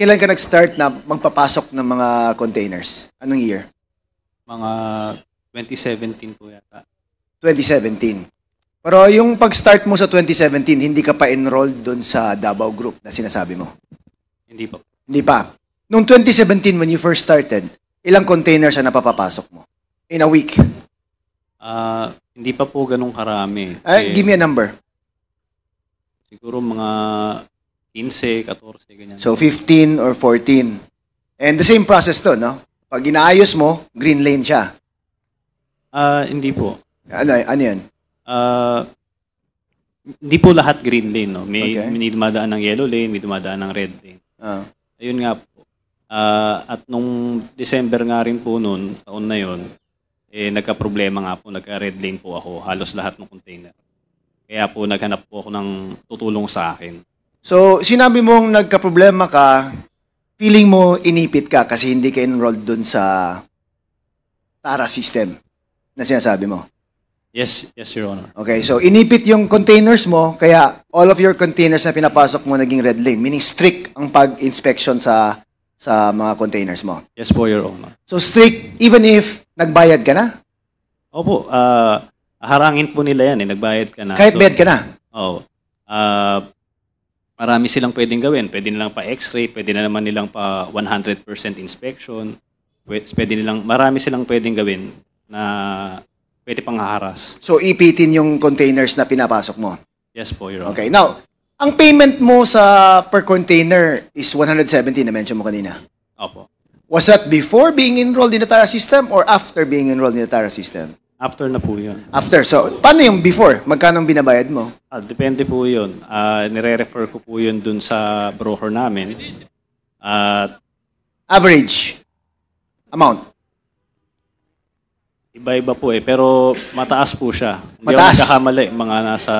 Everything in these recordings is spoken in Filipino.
Kailan ka nag-start na magpapasok ng mga containers? Anong year? Mga 2017 po yata. 2017. Pero yung pag-start mo sa 2017, hindi ka pa enrolled doon sa Davao Group na sinasabi mo? Hindi po. Hindi pa. Noong 2017, when you first started, ilang containers na napapapasok mo? In a week? Hindi pa po ganun karami. Give me a number. Siguro mga 15, 14, ganyan. So, 15 or 14. And the same process to, no? Pag inaayos mo, green lane siya. Hindi po. Ano yun? Hindi po lahat green lane, no? May dumadaan ng yellow lane, may dumadaan ng red lane. Ayun nga po. At nung December nga rin po noon, taon na yun, nagka-problema nga po, nagka-red lane po ako, halos lahat ng container. Kaya po naghanap po ako ng tutulong sa akin. So, sinabi mong nagka-problema ka, feeling mo inipit ka kasi hindi ka enrolled dun sa TARA system na sinasabi mo? Yes, Your Honor. Okay, so inipit yung containers mo, kaya all of your containers na pinapasok mo naging red lane, meaning strict ang pag-inspection sa mga containers mo. Yes po, Your Honor. So strict even if nagbayad ka na? Opo, harangin po nila yan, nagbayad ka na. Kahit bayad ka na? Oo. Marami silang pwedeng gawin. Pwede nilang pa x-ray, pwede na naman nilang pa 100% inspection. Marami silang pwedeng gawin na pwede pang haharas. So ipitin yung containers na pinapasok mo? Yes po, Your Honor. Okay, now, ang payment mo sa per container is 170 na mention mo kanina. Opo. Was that before being enrolled in the TARA system or after being enrolled in the TARA system? After na po yun. After. So, paano yung before? Magkano ang binabayad mo? Depende po yun. Nire-refer ko po yun dun sa broker namin. Average amount? Iba-iba po pero mataas po siya. Hindi Mataas? ako nagkakamali. Mga nasa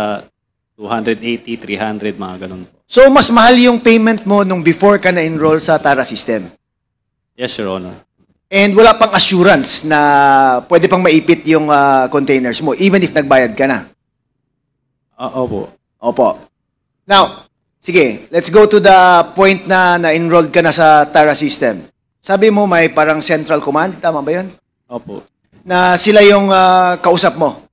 280, 300, mga ganun po. So, mas mahal yung payment mo nung before ka na-enroll sa TARA system? Yes, Your Honor. And wala pang assurance na pwede pang maipit yung containers mo, even if nagbayad ka na? Opo. Opo. Now, sige, let's go to the point na na-enrolled ka na sa TARA system. Sabi mo may parang central command, tama ba yun? Opo. Na sila yung kausap mo?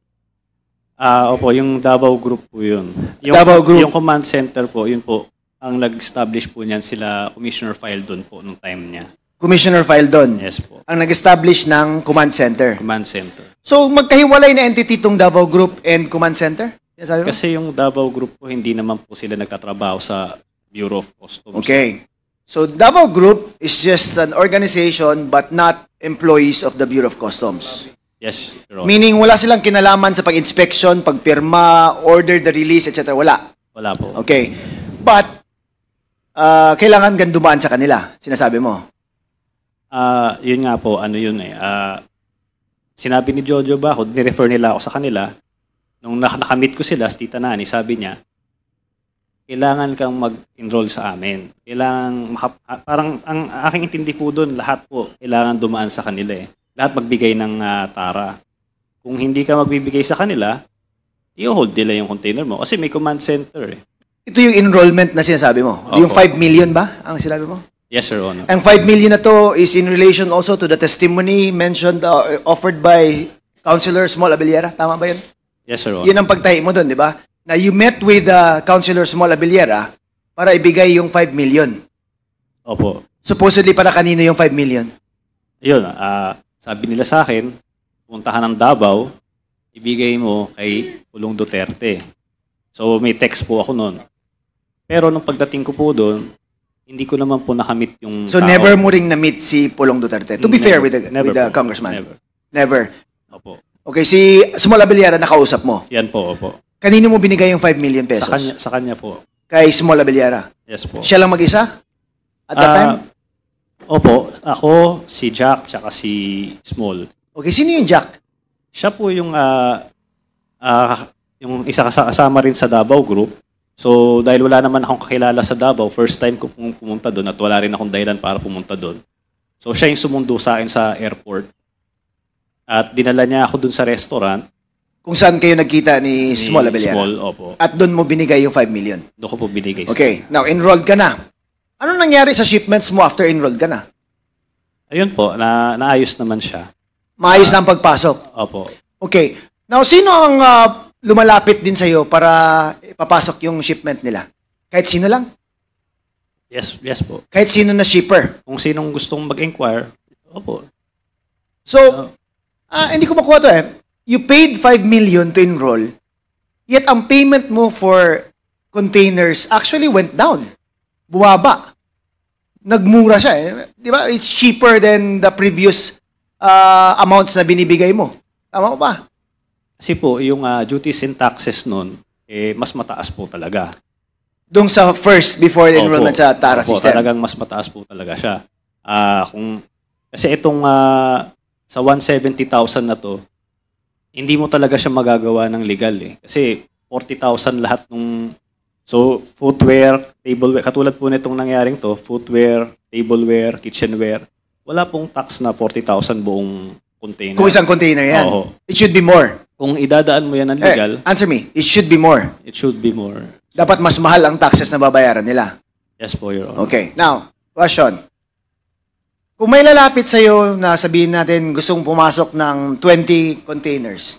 Opo, yung Davao Group po yun. Davao Group? Yung command center po, yun po, ang nag-establish po niyan sila, Commissioner File doon po, nung time niya. Commissioner File doon? Yes po. Ang nag-establish ng command center? Command center. So, magkahiwalay na entity itong Davao Group and command center? Yes, kasi yung Davao Group po, hindi naman po sila nagtatrabaho sa Bureau of Customs. Okay. So, Davao Group is just an organization but not employees of the Bureau of Customs. Yes, Your Honor. Meaning, wala silang kinalaman sa pag-inspection, pagpirma, order the release, etc. Wala. Wala po. Okay. But, kailangan gandumaan sa kanila, sinasabi mo. Yun nga po, sinabi ni Jojo ba, ni-refer nila ako sa kanila, nung nakamit ko sila, si Tita Nani, sabi niya, kailangan kang mag-enroll sa amin. Parang ang aking intindi po doon, lahat po, kailangan dumaan sa kanila Lahat magbigay ng TARA. Kung hindi ka magbibigay sa kanila, i-hold nila yung container mo. Kasi may command center Ito yung enrollment na sinasabi mo. Opo. Yung 5 million ba ang sinabi mo? Yes, Your Honor. Ang 5 million na to is in relation also to the testimony mentioned, offered by Councilor Small Abellera. Tama ba yun? Yes, Your Honor. Yun ang pagtahi mo doon, di ba? Na you met with Councilor Small Abellera para ibigay yung 5 million. Opo. Supposedly para kanino yung 5 million? Yun, sabi nila sa akin, puntahan ng Davao, ibigay mo kay Pulong Duterte. So may text po ako noon. Pero nung pagdating ko po doon, hindi ko naman po nakamit yung So tao. never mo ring na-meet si Pulong Duterte? To be fair with the congressman? Never. Opo. Okay, si Small Abellera nakausap mo? Yan po, opo. Kanino mo binigay yung 5 million pesos? Sa kanya po. Kay Small Abellera? Yes po. Siya lang mag-isa? At that time? Opo. Ako, si Jack, tsaka si Small. Okay, sino yung Jack? Siya po yung isa kasama rin sa Davao Group. So, dahil wala naman akong kakilala sa Davao, first time ko pumunta doon at wala rin akong dahilan para pumunta doon. So, siya yung sumundo sa akin sa airport. At dinala niya ako doon sa restaurant. Kung saan kayo nagkita ni Small Abellera? Small, opo. At doon mo binigay yung 5 million? Doon ko po binigay. Okay, now enrolled ka na. Ano nangyari sa shipments mo after enrolled ka na? Ayun po, naayos naman siya. Maayos na ang pagpasok. Opo. Okay. Now, sino ang lumalapit din sa'yo para ipapasok yung shipment nila? Kahit sino lang? Yes po. Kahit sino na shipper? Kung sinong gustong mag-inquire, opo. So, hindi ko makuha to eh. You paid 5 million to enroll, yet ang payment mo for containers actually went down. Bumaba. Nagmura siya eh. Di ba? It's cheaper than the previous amounts na binibigay mo. Tama ko ba? Kasi po, yung duties and taxes nun, mas mataas po talaga. Doon sa first, before enrollment sa TARA Opo, system. talagang mas mataas po talaga siya. Kasi itong sa 170,000 na to, hindi mo talaga siya magagawa ng legal eh. Kasi 40,000 lahat nung... So, footwear, tableware, katulad po nitong nangyaring to, footwear, tableware, kitchenware, wala pong tax na 40,000 buong container. Kung isang container yan. Oo. It should be more. Kung idadaan mo yan ng legal, Answer me. It should be more. it should be more. Dapat mas mahal ang taxes na babayaran nila. Yes po, Your Honor. Okay. Now, question. Kung may lalapit sa'yo na sabihin natin gustong pumasok ng 20 containers,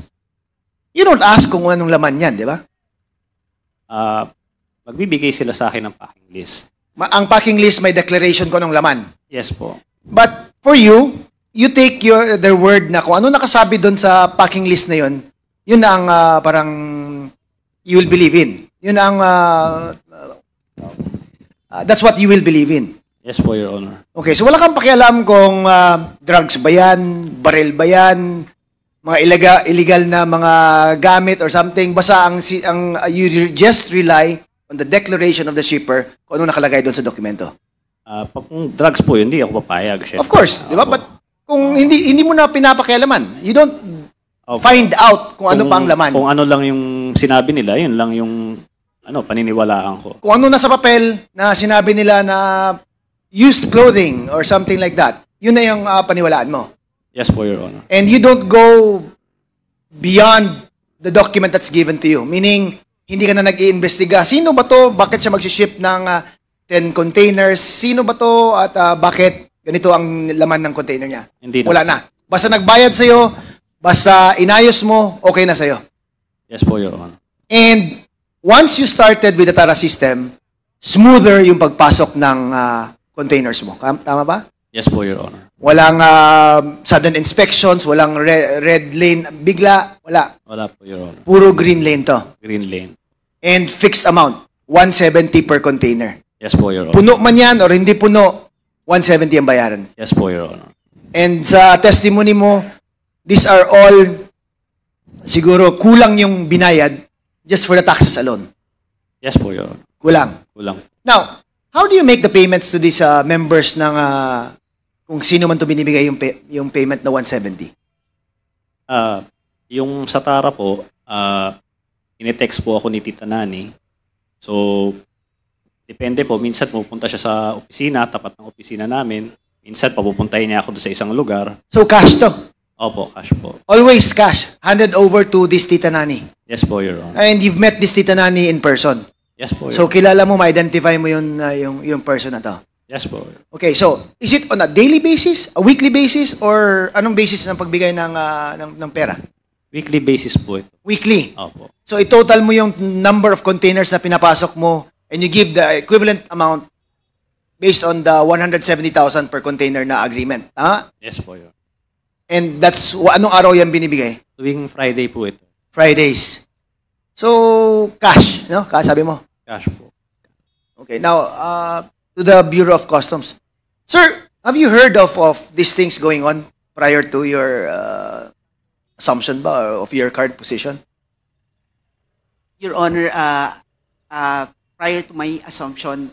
you don't ask kung anong laman yan, di ba? Magbibigay sila sa akin ng packing list. Ang packing list may declaration ko ng laman. Yes po. But for you, you take their word na kung ano nakasabi doon sa packing list na yun, yun ang parang you will believe in. Yun ang that's what you will believe in. Yes po, Your Honor. Okay, so wala kang pakialam kung drugs ba yan, baril ba yan, mga illegal na mga gamit or something. Basta you just rely on the declaration of the shipper kung ano nakalagay doon sa dokumento. Kung drugs po yun, hindi ako papayag. Syempre. Of course, di ba? But kung hindi mo na pinapakialaman, you don't find out kung ano pa ang laman. Kung ano lang yung sinabi nila, yun lang yung paniniwalaan ko. Kung ano nasa papel na sinabi nila na used clothing or something like that, yun na yung paniwalaan mo. Yes po, Your Honor. And you don't go beyond the document that's given to you. Meaning, hindi ka na nag-iimbestiga. Sino ba to? Bakit siya mag-ship ng 10 containers? Sino ba to? At bakit ganito ang laman ng container niya? Hindi na. Wala na. Basta nagbayad sa'yo, basta inayos mo, okay na sa'yo. Yes po, Your Honor. And once you started with the TARA system, smoother yung pagpasok ng containers mo. Tama ba? Yes po, Your Honor. Walang sudden inspections, walang red lane bigla, wala. Wala po, Your Honor. Puro green lane to. Green lane. And fixed amount, 170 per container. Yes po, Your Honor. Puno man yan or hindi puno, 170 ang bayaran. Yes po, Your Honor. And sa testimony mo, these are all siguro kulang yung binayad just for the taxes alone. Yes po, Your Honor. Kulang. Kulang. Now, how do you make the payments to these members ng kung sino man to binibigay yung payment na 170? Yung sa TARA po, inetext po ako ni Tita Nani. So, depende po. Minsan pupunta siya sa opisina, tapat ng opisina namin. Minsan papupuntahin niya ako doon sa isang lugar. So, cash to? Opo, cash po. Always cash. Handed over to this Tita Nani. Yes po, Your Honor. And you've met this Tita Nani in person. Yes po, Your So, kilala mo, ma-identify mo yung person na to. Yes po. Okay, so, is it on a daily basis, a weekly basis, or anong basis ng pagbigay ng pera? Weekly basis po ito. Weekly. Opo. So, i-total mo yung number of containers na pinapasok mo and you give the equivalent amount based on the 170,000 per container na agreement. Yes po, Your Honor. And that's, anong araw yan binibigay? Tuwing Friday po ito. Fridays. So, cash, no? Sabi mo. Cash po. Okay, now, to the Bureau of Customs. Sir, have you heard of these things going on prior to your assumption ba of your current position? Your Honor, prior to my assumption,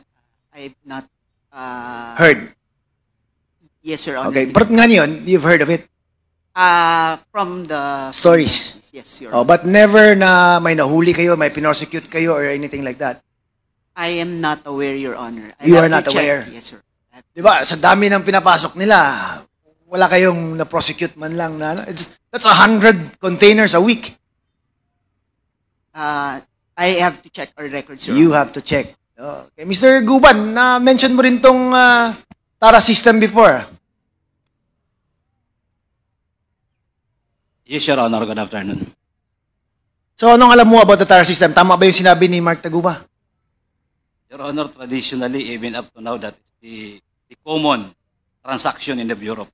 I've not... Heard? Yes, Your Honor. Okay, but nga yun, you've heard of it? From the... Stories? Yes, Your Oh, Honor. but never na may nahuli kayo, may pinosecute kayo, or anything like that? I am not aware, Your Honor. You I'll are have not to check. aware? Yes, sir. Di ba, sa dami ng pinapasok nila, wala kayong na-prosecute man lang na, that's 100 containers a week. I have to check our records, Your You Honor. have to check. Okay. Mr. Guban, na-mention mo rin tong TARA system before. Yes, Your Honor. Good afternoon. So, anong alam mo about the TARA system? Tama ba yung sinabi ni Mark Taguba? Your Honor, traditionally, even up to now, that is the common transaction in the Bureau.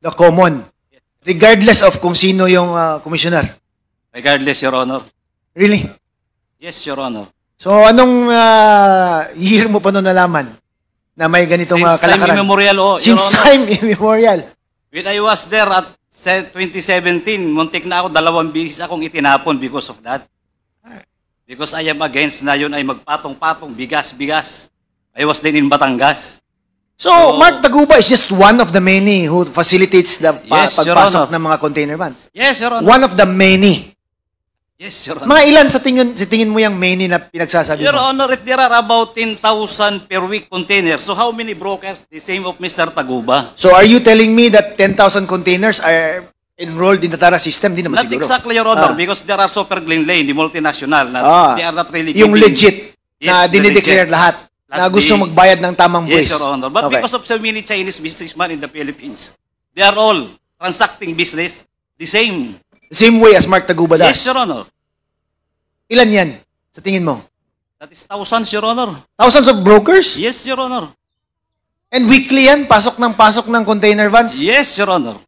The common. Regardless of kung sino yung commissioner. Regardless, Your Honor. Really? Yes, Your Honor. So, anong year mo pa noon nalaman na may ganitong Since time kalakaran? immemorial, Your Since Honor. time immemorial. When I was there at 2017, muntik na ako, 2 beses akong itinapon because of that. Because I am against na yun ay magpatong-patong, bigas-bigas. I was then in Batangas. So, Mark Taguba is just one of the many who facilitates the Yes, Your pagpasok Honor. ng mga container vans. Yes, Your Honor. One of the many. Yes, Your Honor. Mga ilan sa tingin mo yung many na pinagsasabi Your mo? Honor, if there are about 10,000 per week containers, so how many brokers? The same of Mr. Taguba. So, are you telling me that 10,000 containers are enrolled in the TARA system? Di naman Not siguro. exactly, Your Honor, because there are Super Green Lane, the multinational, na they are not really Yung giving- legit na Yes, the dinideclare legit. lahat na Plus gusto the- magbayad ng tamang buwis. Yes, Your Honor. But Okay. because of so many Chinese businessmen in the Philippines, they are all transacting business the same. Same way as Mark Taguba does. Yes, Your Honor. Ilan yan sa tingin mo? That is thousands, Your Honor. Thousands of brokers? Yes, Your Honor. And weekly yan? Pasok ng container vans? Yes, Your Honor.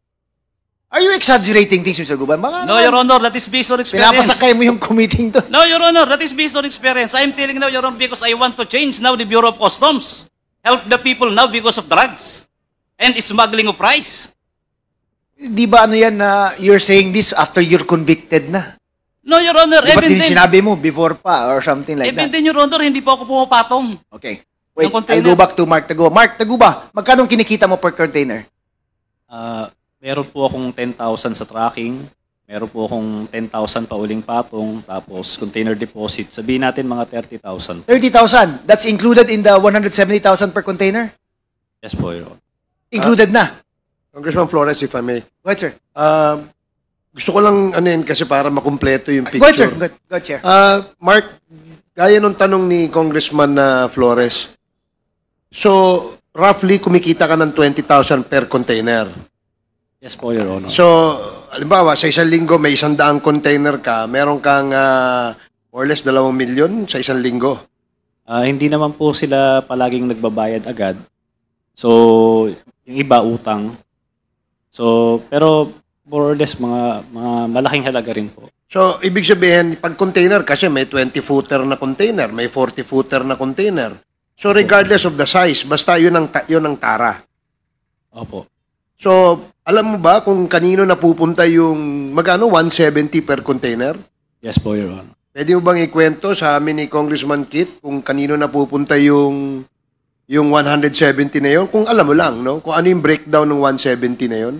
Are you exaggerating things, Mr. Guban? Baka No, Your Honor, that is based on experience. pinapasakay mo yung committing to. No, Your Honor, that is based on experience. I'm telling now, Your Honor, because I want to change now the Bureau of Customs. Help the people now because of drugs and smuggling of rice. Di ba ano yan na you're saying this after you're convicted na? No, Your Honor, Di ba even din then, sinabi mo before pa or something like even that? then, Your Honor, hindi po ako pumapatong. Okay. Wait, Ng container. I'll go back to Mark Taguba. Mark Taguba, magkano kinikita mo per container? Meron po akong 10,000 sa tracking, meron po akong 10,000 pa uling patong, tapos container deposit. Sabihin natin mga 30,000. 30,000. That's included in the 170,000 per container? Yes po, Your Honor. Included na. Congressman Flores, if I may. Go ahead, sir. Gusto ko lang ano yun kasi para makumpleto yung Go ahead, sir. picture. Go ahead, Chair. Mark, gaya nung tanong ni Congressman Flores, so roughly kumikita ka ng 20,000 per container. Yes po, Your Honor. So, halimbawa, sa isang linggo may 100 container ka, meron kang more or less 2 milyon sa isang linggo. Hindi naman po sila palaging nagbabayad agad. So, yung iba utang. So, pero more or less mga malaking halaga rin po. So, ibig sabihin, pag container, kasi may 20-footer na container, may 40-footer na container. So, regardless of the size, basta yun ang tara. Opo. So, alam mo ba kung kanino napupunta yung magkano 170 per container? Yes po, Your Honor. Pwede mo bang ikwento sa amin ni Congressman Kit kung kanino napupunta yung 170 na yon? Kung alam mo lang, no? Kung ano yung breakdown ng 170 na yon?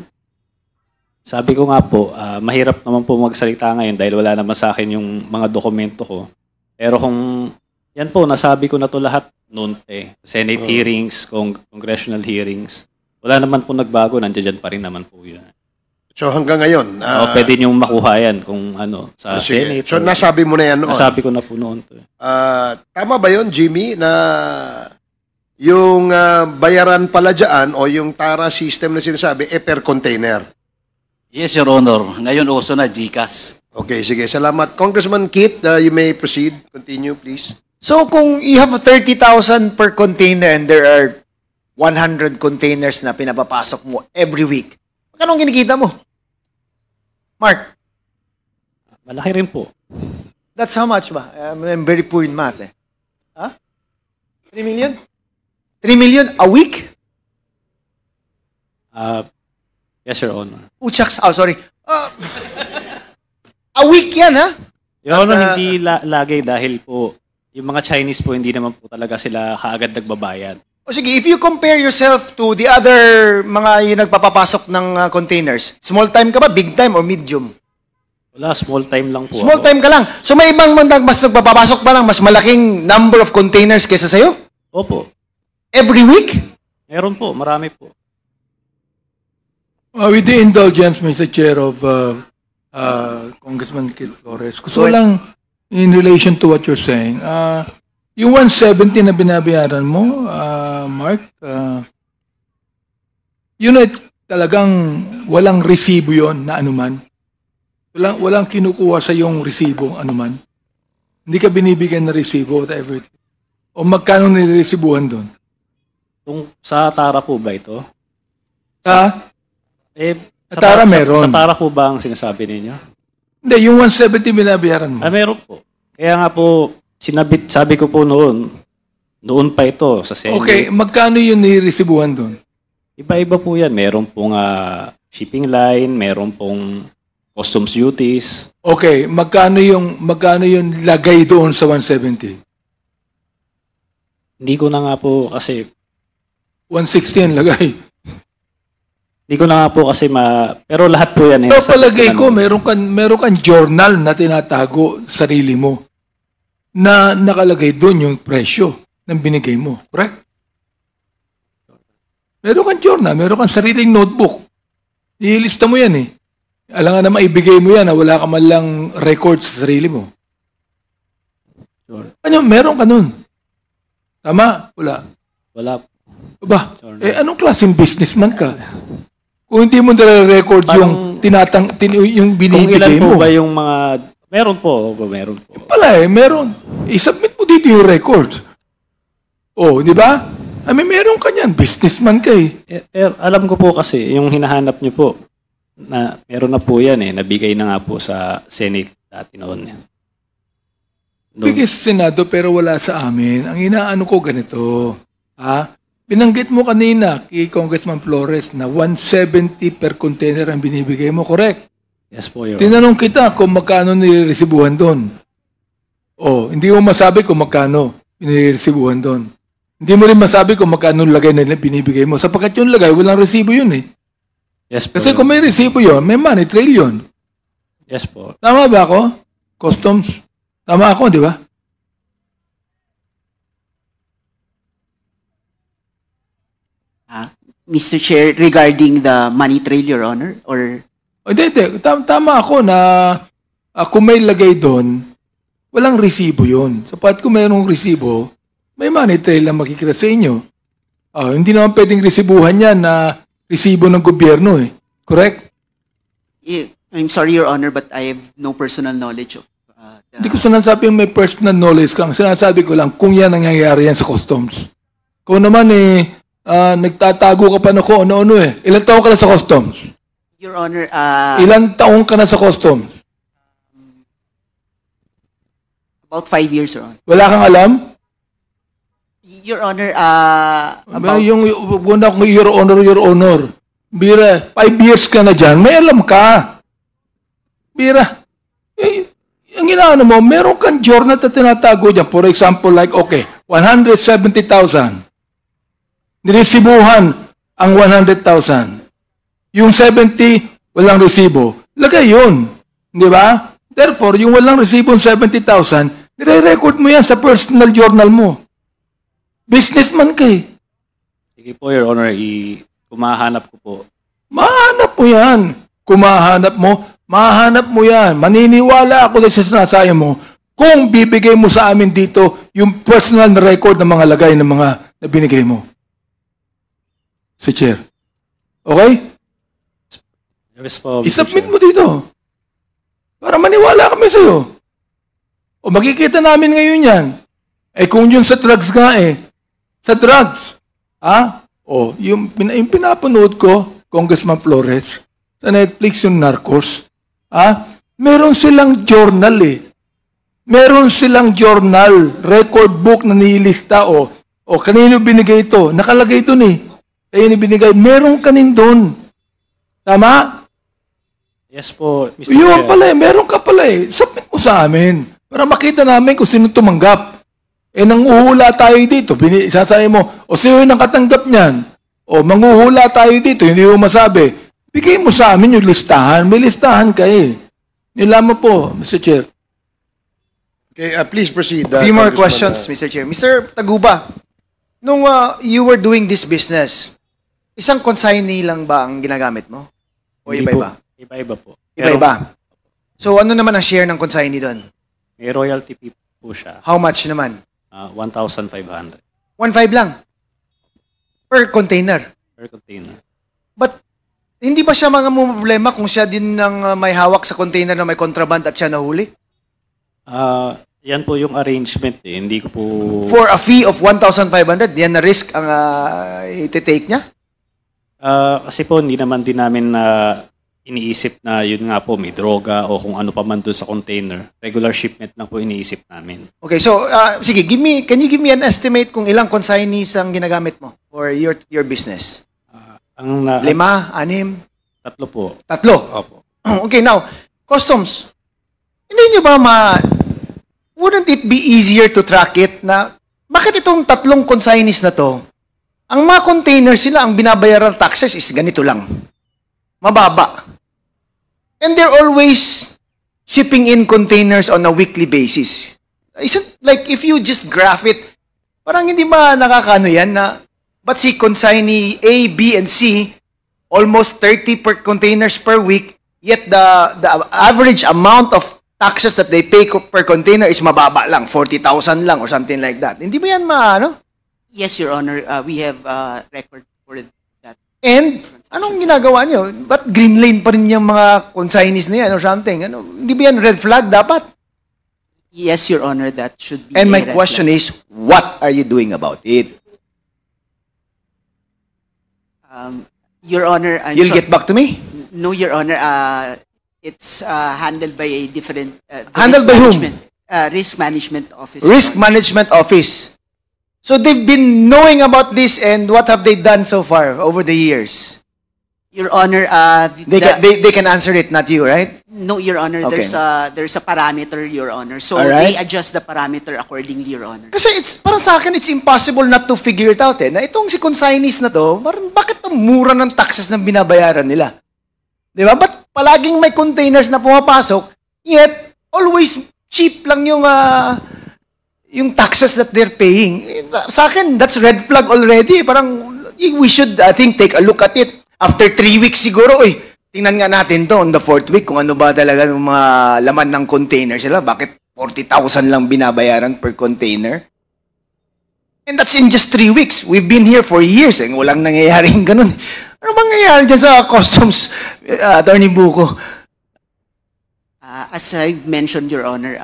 Sabi ko nga po, mahirap naman po magsalita ngayon dahil wala naman sa akin yung mga dokumento ko. Pero kung yan po, nasabi ko na to lahat noon Senate hearings, congressional hearings. Wala naman po nagbago, nandiyan pa rin naman po yun. So hanggang ngayon, Pwede niyong makuha yan kung ano, sa sige. Senate. So nasabi mo na yan noon. Nasabi ko na po noon to. Tama ba yon, Jimmy, na yung bayaran pala dyan o yung TARA system na sinasabi, per container? Yes, Your Honor. Ngayon uso na GCash. Okay, sige. Salamat. Congressman Kit, you may proceed. Continue, please. So, kung you have 30,000 per container and there are 100 containers na pinapapasok mo every week, magkano kinikita mo? Mark, Malaki rin po. that's how much ba? I'm very poor in math eh. Ha? 3 million? 3 million a week? Yes, Your Honor. Uchaks, sorry. A week yan, ha? Your Honor, hindi lagi dahil po, yung mga Chinese po, hindi naman po talaga sila kaagad nagbabayad. O sige, if you compare yourself to the other mga yung nagpapapasok ng containers, small time ka ba, big time, or medium? Wala, small time lang po Small ako. time ka lang. So may ibang mas nagpapapasok pa ng mas malaking number of containers kaysa sa'yo? Opo. Every week? Meron po, marami po. With the indulgence, Mr. Chair, of Congressman Kit Flores, gusto ko lang, in relation to what you're saying, Yung 170 na binabayaran mo, Mark, yun ay talagang walang resibo yon na anuman. Walang kinukuha sa yung resibo anuman. Hindi ka binibigyan ng resibo, whatever. O magkano niliresibuhan doon? Sa Tara po ba ito? Ha? Sa Tara meron. Sa Tara po ba ang sinasabi ninyo? Hindi, yung 170 binabayaran mo. Meron po. Kaya nga po, sabi ko po noon pa ito sa Senate. Okay, magkano yung niliresibuhan doon? Iba-iba po yan. Meron pong shipping line, meron pong customs duties. Okay, magkano yung lagay doon sa 170? Hindi ko na nga po kasi 160 ang lagay. Hindi ko na nga po kasi pero lahat po yan. Pero palagay ko, meron kang journal na tinatago sarili mo na nakalagay doon yung presyo ng binigay mo. Correct? Meron kang journal, meron kang sariling notebook. Ilista mo yan eh. Alam nga na maibigay mo yan na wala ka man lang record sa sarili mo. Sure. Ano, meron ka nun. Tama? Wala. Wala. Ba? Sure. Anong klaseng businessman ka? Kung hindi mo nare-record yung yung Kung binibigay ilan po mo. ba yung mga... Meron po. Pala meron. I-submit mo dito yung record. Oh, di ba? Meron ka niyan. Businessman ka eh. Alam ko po kasi, yung hinahanap niyo po, na meron na po yan nabigay na nga po sa Senate dati noon. Bigay sa Senado pero wala sa amin. Ang inaano ko ganito. Binanggit mo kanina kay Congressman Flores na 170 per container ang binibigay mo, correct? Yes po, Your Honor. Tinanong kita kung magkano niliresibuhan doon. Oh, hindi mo masabi kung magkano niliresibuhan doon. Hindi mo rin masabi kung magkano lagay na binibigay mo. Sapagkat yung lagay, walang resibo yun eh. Yes po. Kasi kung may resibo yun, may money trail yun. Yes po. Tama ba ako? Customs. Tama ako, di ba? Mr. Chair, regarding the money trail, Your Honor, or Hindi. Tama ako na kung may lagay doon, walang resibo yun. Sapat kung mayroong resibo, may money trail na makikita sa inyo. Hindi naman pwedeng resibuhan yan na resibo ng gobyerno eh. Correct? I'm sorry, Your Honor, but I have no personal knowledge of Hindi ko sinasabi yung may personal knowledge kang. Sinasabi ko lang kung yan nangyayari yan sa customs. Kung naman nagtatago ka pa na kung ano-ano eh. Ilan taong ka na sa customs? Your Honor, Ilan taong ka na sa customs? about 5 years, Your Honor. Wala kang alam? Your Honor, About, yung una kong your honor. Bira, 5 years ka na dyan, may alam ka. Bira, ang inaano mo, meron kang journal na tinatago dyan. For example, like, okay, 170,000. Niresibuhan ang 100,000. Yung 70, walang resibo. Lagay yun. Di ba? Therefore, yung walang resibo 70,000, nire-record mo yan sa personal journal mo. Businessman ka eh. Sige po, Your Honor, kumahanap ko po. Mahanap mo yan. Kung mahanap mo yan. Maniniwala ako sa sinasabi mo kung bibigay mo sa amin dito yung personal na record ng mga lagay ng mga na binigay mo. Si Chair. Okay? Yes po, Mr. I-submit Chair. mo dito. Para maniwala kami sa'yo. O makikita namin ngayon yan. Kung yun sa drugs nga sa drugs. Yung pinapanood ko, Congressman Flores, sa Netflix yung Narcos, meron silang journal Meron silang journal, record book na nilista kanino binigay ito. Nakalagay dun Ayun ibinigay. Meron kanin dun. Tama? Yes po, Mr. Yun Chair. pala meron ka pala Submit mo sa amin para makita namin kung sino tumanggap. Nanguhula tayo dito. Sasabi mo, sino yung nakatanggap niyan? Manguhula tayo dito. Hindi mo masabi. Bigay mo sa amin yung listahan. May listahan ka Nila mo po, Mr. Chair. Okay, please proceed. A few more Congressman, questions, Mr. Chair. Mr. Taguba, nung you were doing this business, isang consignee lang ba ang ginagamit mo? O Hindi iba-iba? po. Iba-iba po. Pero Iba-iba. So ano naman ang share ng consignee doon? may royalty fee po siya. How much naman? 1,500 1.5 lang per container. per container. But hindi ba siya mga problema kung siya din ang may hawak sa container na may contraband at siya nahuli? Yan po yung arrangement eh. Hindi ko po... For a fee of 1,500, yan na risk ang iti-take niya? Kasi po hindi naman din namin iniisip na yun nga po may droga o kung ano pa man doon sa container. Regular shipment lang po iniisip namin. Okay, so sige, can you give me an estimate kung ilang consignees ang ginagamit mo for your business? Ang 5, 6, 3 po. 3. Opo. Okay, now, customs. Hindi nyo ba wouldn't it be easier to track it na bakit itong 3 consignees na to, ang mga containers sila, ang binabayaran taxes is ganito lang. Mababa. And they're always shipping in containers on a weekly basis. Isn't like if you just graph it, parang hindi ba nakakaano yan na but si consignee A, B, and C, almost 30 per containers per week, yet the average amount of taxes that they pay per container is mababa lang, 40,000 lang or something like that. Hindi ba yan Yes, Your Honor. We have record for that. And, anong ginagawa nyo? Ba't green lane pa rin yung mga consignees na yan or something? Hindi ba yan red flag dapat? Yes, Your Honor. That should be. And my a red question flag. is, what are you doing about it? Your Honor, I'm You'll sorry. get back to me? No, Your Honor. It's handled by a different. Handled by whom? Risk Management Office. Risk Management Office. So they've been knowing about this and what have they done so far over the years? Your Honor, They can answer it, not you, right? no, Your Honor. Okay. There's a parameter, Your Honor. So Alright. they adjust the parameter accordingly, Your Honor. Kasi parang sa akin, it's impossible not to figure it out na itong si consignees na to, parang bakit ang mura ng taxes na binabayaran nila? Di ba? Ba't palaging may containers na pumapasok, yet always cheap lang yung taxes that they're paying? Sa akin, that's red flag already. Parang we should, I think, take a look at it. After 3 weeks siguro, tingnan nga natin to on the 4th week kung ano ba talaga yung mga laman ng container sila. Bakit 40,000 lang binabayaran per container? And that's in just 3 weeks. We've been here for years. Walang nangyayaring ganun. Ano bang nangyayari dyan sa customs, Attorney Buko? As I've mentioned, Your Honor,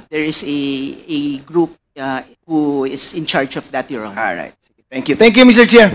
there is a group who is in charge of that, Your Honor. All right. Thank you. Thank you, Mr. Chair.